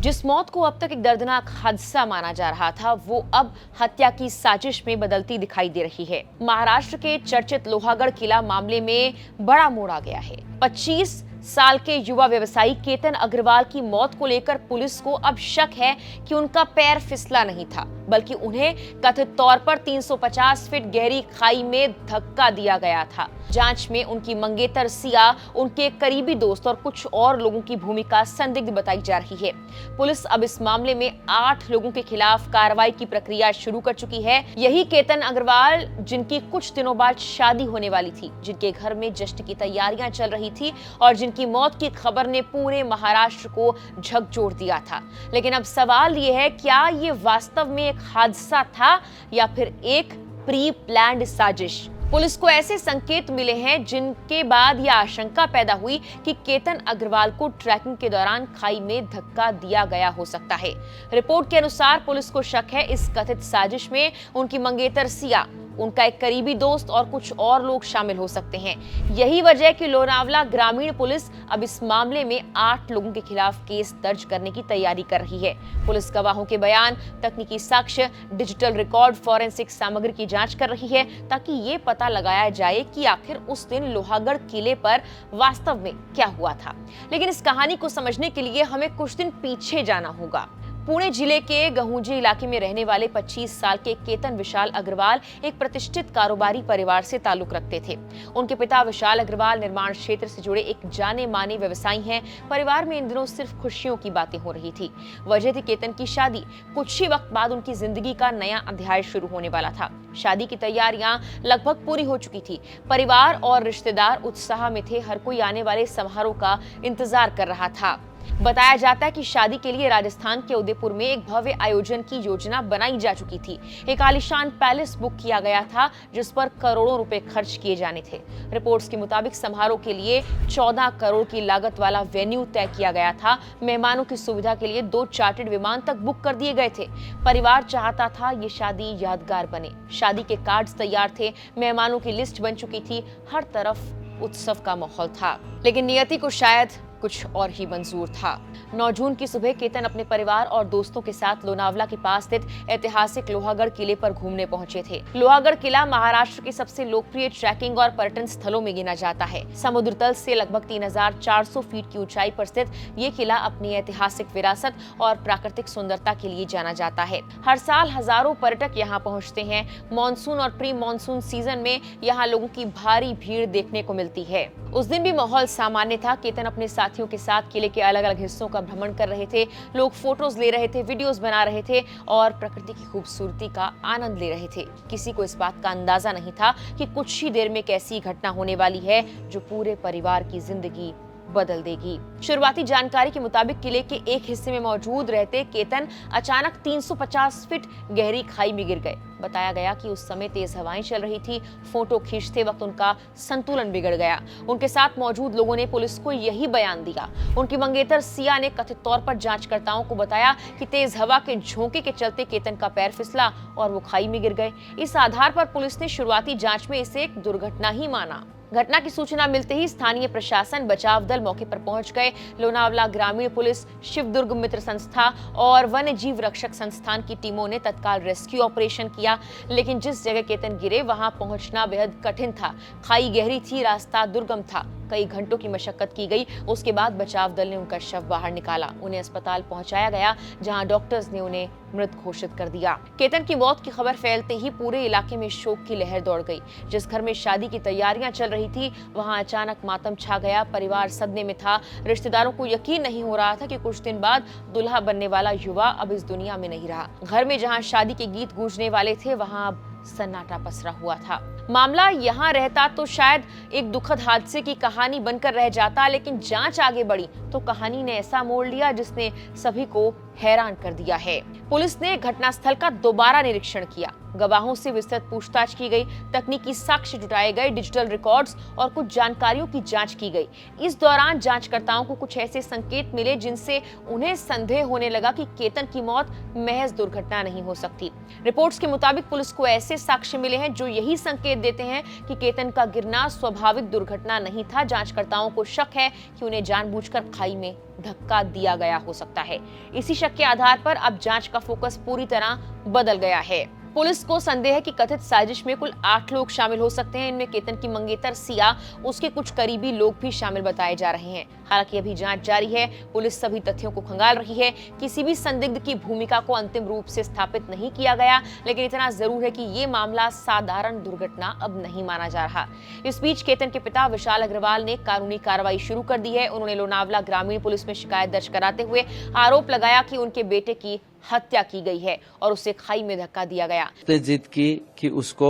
जिस मौत को अब तक एक दर्दनाक हादसा माना जा रहा था, वो अब हत्या की साजिश में बदलती दिखाई दे रही है। महाराष्ट्र के चर्चित लोहागढ़ किला मामले में बड़ा मोड़ आ गया है। 25 साल के युवा व्यवसायी केतन अग्रवाल की मौत को लेकर पुलिस को अब शक है कि उनका पैर फिसला नहीं था, बल्कि उन्हें कथित तौर पर 350 फीट गहरी खाई में धक्का दिया गया था। जांच में उनकी मंगेतर सिया, उनके करीबी दोस्त और कुछ और लोगों की भूमिका संदिग्ध बताई जा रही है। पुलिस अब इस मामले में 8 लोगों के खिलाफ कार्रवाई की प्रक्रिया शुरू कर चुकी है। यही केतन अग्रवाल, जिनकी कुछ दिनों बाद शादी होने वाली थी, जिनके घर में जश्न की तैयारियां चल रही थी और जिनकी मौत की खबर ने पूरे महाराष्ट्र को झकझोर दिया था। लेकिन अब सवाल यह है, क्या ये वास्तव में एक हादसा था या फिर एक प्री प्लान्ड साजिश? पुलिस को ऐसे संकेत मिले हैं जिनके बाद यह आशंका पैदा हुई कि केतन अग्रवाल को ट्रैकिंग के दौरान खाई में धक्का दिया गया हो सकता है। रिपोर्ट के अनुसार पुलिस को शक है इस कथित साजिश में उनकी मंगेतर सिया, उनका एक करीबी दोस्त और कुछ और लोग शामिल हो सकते हैं। यही वजह है कि लोनावला ग्रामीण पुलिस अब इस मामले में 8 लोगों के खिलाफ केस दर्ज करने की तैयारी कर रही है। पुलिस गवाहों के बयान, तकनीकी साक्ष्य, डिजिटल रिकॉर्ड, फॉरेंसिक सामग्री की जांच कर रही है, ताकि ये पता लगाया जाए कि आखिर उस दिन लोहागढ़ किले पर वास्तव में क्या हुआ था। लेकिन इस कहानी को समझने के लिए हमें कुछ दिन पीछे जाना होगा। पुणे जिले के गहुंजे इलाके में रहने वाले 25 साल के केतन विशाल अग्रवाल एक प्रतिष्ठित कारोबारी परिवार से ताल्लुक रखते थे। उनके पिता विशाल अग्रवाल निर्माण क्षेत्र से जुड़े एक जाने माने व्यवसायी हैं। परिवार में इन दिनों सिर्फ खुशियों की बातें हो रही थी। वजह थी केतन की शादी। कुछ ही वक्त बाद उनकी जिंदगी का नया अध्याय शुरू होने वाला था। शादी की तैयारियां लगभग पूरी हो चुकी थी। परिवार और रिश्तेदार उत्साह में थे। हर कोई आने वाले समारोह का इंतजार कर रहा था। बताया जाता है कि शादी के लिए राजस्थान के उदयपुर में एक भव्य आयोजन की योजना बनाई जा चुकी थी। एक आलीशान पैलेस बुक किया गया था, जिस पर करोड़ों रुपए खर्च किए जाने थे। रिपोर्ट्स के मुताबिक समारोह के लिए 14 करोड़ की लागत वाला वेन्यू तय किया गया था। मेहमानों की सुविधा के लिए 2 चार्टर्ड विमान तक बुक कर दिए गए थे। परिवार चाहता था ये शादी यादगार बने। शादी के कार्ड्स तैयार थे, मेहमानों की लिस्ट बन चुकी थी। हर तरफ उत्सव का माहौल था, लेकिन नियति को शायद कुछ और ही मंजूर था। 9 जून की सुबह केतन अपने परिवार और दोस्तों के साथ लोनावला के पास स्थित ऐतिहासिक लोहागढ़ किले पर घूमने पहुंचे थे। लोहागढ़ किला महाराष्ट्र के सबसे लोकप्रिय ट्रैकिंग और पर्यटन स्थलों में गिना जाता है। समुद्र तल से लगभग 3400 फीट की ऊंचाई पर स्थित ये किला अपनी ऐतिहासिक विरासत और प्राकृतिक सुंदरता के लिए जाना जाता है। हर साल हजारों पर्यटक यहाँ पहुँचते हैं। मानसून और प्री मानसून सीजन में यहाँ लोगों की भारी भीड़ देखने को मिलती है। उस दिन भी माहौल सामान्य था। केतन अपने साथियों के साथ किले के अलग अलग हिस्सों का भ्रमण कर रहे थे। लोग फोटोज ले रहे थे, वीडियोस बना रहे थे और प्रकृति की खूबसूरती का आनंद ले रहे थे। किसी को इस बात का अंदाजा नहीं था कि कुछ ही देर में कैसी घटना होने वाली है जो पूरे परिवार की जिंदगी बदल देगी। शुरुआती जानकारी के मुताबिक किले के एक हिस्से में मौजूद रहते केतन अचानक 350 फीट गहरी खाई में गिर गए। बताया गया कि उस समय तेज हवाएं चल रही थी। फोटो खींचते वक्त उनका संतुलन बिगड़ गया। उनके साथ मौजूद लोगों ने पुलिस को यही बयान दिया। उनकी मंगेतर सिया ने कथित तौर पर जांचकर्ताओं को बताया कि तेज हवा के झोंके के चलते केतन का पैर फिसला और वो खाई में गिर गए। इस आधार पर पुलिस ने शुरुआती जांच में इसे एक दुर्घटना ही माना। घटना की सूचना मिलते ही स्थानीय प्रशासन, बचाव दल मौके पर पहुंच गए। लोनावला ग्रामीण पुलिस, शिवदुर्ग मित्र संस्था और वन्य जीव रक्षक संस्थान की टीमों ने तत्काल रेस्क्यू ऑपरेशन किया। लेकिन जिस जगह केतन गिरे वहां पहुंचना बेहद कठिन था। खाई गहरी थी, रास्ता दुर्गम था। कई घंटों की मशक्कत की गई। उसके बाद बचाव दल ने उनका शव बाहर निकाला। उन्हें अस्पताल पहुंचाया गया, जहां डॉक्टर्स ने उन्हें मृत घोषित कर दिया। केतन की मौत की खबर फैलते ही पूरे इलाके में शोक की लहर दौड़ गई। जिस घर में शादी की तैयारियां चल रही थी, वहां अचानक मातम छा गया। परिवार सदमे में था। रिश्तेदारों को यकीन नहीं हो रहा था कि कुछ दिन बाद दुल्हा बनने वाला युवा अब इस दुनिया में नहीं रहा। घर में जहां शादी के गीत गूंजने वाले थे, वहां अब सन्नाटा पसरा हुआ था। मामला यहाँ रहता तो शायद एक दुखद हादसे की कहानी बनकर रह जाता, लेकिन जांच आगे बढ़ी तो कहानी ने ऐसा मोड़ लिया जिसने सभी को हैरान कर दिया है। पुलिस ने घटनास्थल का दोबारा निरीक्षण किया। गवाहों से विस्तृत पूछताछ की गई, तकनीकी साक्ष्य जुटाए गए, डिजिटल रिकॉर्ड्स और कुछ जानकारियों की जांच की गई। इस दौरान जांचकर्ताओं को कुछ ऐसे संकेत मिले जिनसे उन्हें संदेह होने लगा कि केतन की मौत महज दुर्घटना नहीं हो सकती। रिपोर्ट्स के मुताबिक पुलिस को ऐसे साक्ष्य मिले हैं जो यही संकेत देते हैं कि केतन का गिरना स्वाभाविक दुर्घटना नहीं था। जांचकर्ताओं को शक है कि उन्हें जानबूझकर खाई में धक्का दिया गया हो सकता है। इसी शक के आधार पर अब जांच का फोकस पूरी तरह बदल गया है। पुलिस को संदेह है कि कथित साजिश में कुल 8 लोग शामिल हो सकते हैं। इनमें केतन की मंगेतर सिया, उसके कुछ करीबी लोग भी शामिल बताए जा रहे हैं। हालांकि अभी जांच जारी है। पुलिस सभी तथ्यों को खंगाल रही है। किसी भी संदिग्ध की भूमिका को अंतिम रूप से स्थापित नहीं किया गया, लेकिन इतना जरूर है कि ये मामला साधारण दुर्घटना अब नहीं माना जा रहा। इस बीच केतन के पिता विशाल अग्रवाल ने कानूनी कार्रवाई शुरू कर दी है। उन्होंने लोनावला ग्रामीण पुलिस में शिकायत दर्ज कराते हुए आरोप लगाया कि उनके बेटे की हत्या की गई है और उसे खाई में धक्का दिया गया। उसने जिद की कि उसको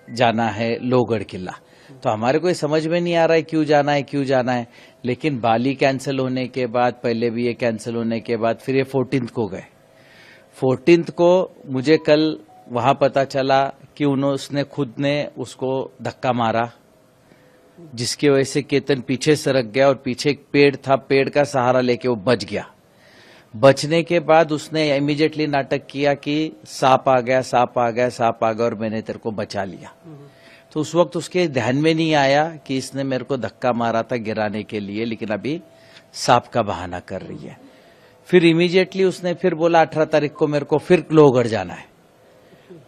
जाना है लोहगढ़ किला, तो हमारे को समझ में नहीं आ रहा है क्यों जाना है। लेकिन बाली कैंसिल होने के बाद, पहले भी ये कैंसिल होने के बाद फिर ये 14th को गए। 14th को मुझे कल वहां पता चला कि उसने खुद ने उसको धक्का मारा, जिसकी वजह से केतन पीछे सरक गया और पीछे एक पेड़ था, पेड़ का सहारा लेके वो बच गया। बचने के बाद उसने इमीडिएटली नाटक किया कि सांप आ गया और मैंने तेरे को बचा लिया। तो उस वक्त उसके ध्यान में नहीं आया कि इसने मेरे को धक्का मारा था गिराने के लिए, लेकिन अभी सांप का बहाना कर रही है। फिर इमीडिएटली उसने फिर बोला 18 तारीख को मेरे को फिर लोहगढ़ जाना है,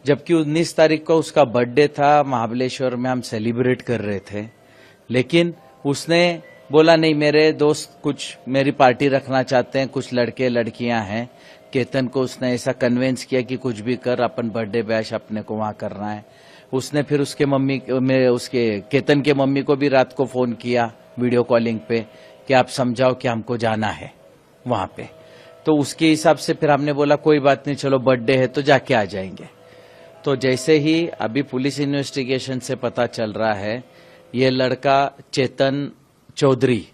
जबकि 19 तारीख को उसका बर्थडे था। महाबलेश्वर में हम सेलिब्रेट कर रहे थे, लेकिन उसने बोला नहीं, मेरे दोस्त कुछ मेरी पार्टी रखना चाहते हैं, कुछ लड़के लड़कियां हैं। केतन को उसने ऐसा कन्विंस किया कि कुछ भी कर, अपन बर्थडे बैश अपने को वहां करना है। उसने फिर उसके केतन के मम्मी को भी रात को फोन किया वीडियो कॉलिंग पे कि आप समझाओ कि हमको जाना है वहां पे। तो उसके हिसाब से फिर हमने बोला कोई बात नहीं, चलो बर्थडे है तो जाके आ जाएंगे। तो जैसे ही अभी पुलिस इन्वेस्टिगेशन से पता चल रहा है, ये लड़का चेतन चौधरी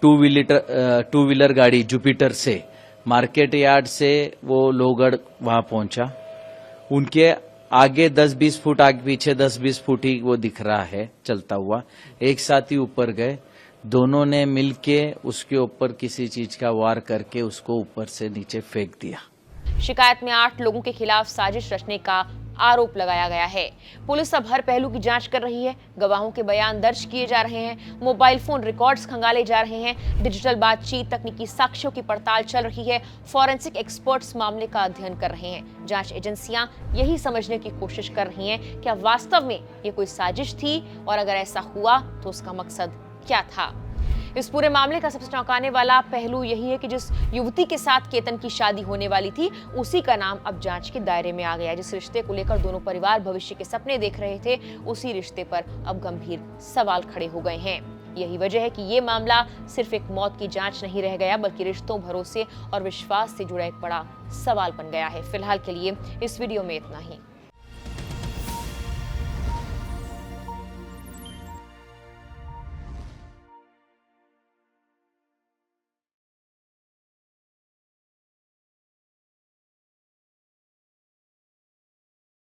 टू व्हीलर गाड़ी जुपिटर से मार्केट यार्ड से वो लोहगढ़ वहां पहुंचा। उनके आगे 10-20 फुट, आगे पीछे 10-20 फुट ही वो दिख रहा है चलता हुआ। एक साथ ही ऊपर गए, दोनों ने मिलके उसके ऊपर किसी चीज का वार करके उसको ऊपर से नीचे फेंक दिया। शिकायत में 8 लोगों के खिलाफ साजिश रचने का आरोप लगाया गया है। पुलिस अब हर पहलू की जांच कर रही है। गवाहों के बयान दर्ज किए जा रहे हैं, मोबाइल फोन रिकॉर्ड्स खंगाले जा रहे हैं, डिजिटल बातचीत, तकनीकी साक्ष्यों की पड़ताल चल रही है। फॉरेंसिक एक्सपर्ट्स मामले का अध्ययन कर रहे हैं। जांच एजेंसियां यही समझने की कोशिश कर रही हैं कि वास्तव में ये कोई साजिश थी और अगर ऐसा हुआ तो उसका मकसद क्या था। इस पूरे मामले का सबसे चौंकाने वाला पहलू यही है कि जिस युवती के साथ केतन की शादी होने वाली थी, उसी का नाम अब जांच के दायरे में आ गया है। जिस रिश्ते को लेकर दोनों परिवार भविष्य के सपने देख रहे थे, उसी रिश्ते पर अब गंभीर सवाल खड़े हो गए हैं। यही वजह है कि ये मामला सिर्फ एक मौत की जांच नहीं रह गया, बल्कि रिश्तों, भरोसे और विश्वास से जुड़ा एक बड़ा सवाल बन गया है। फिलहाल के लिए इस वीडियो में इतना ही।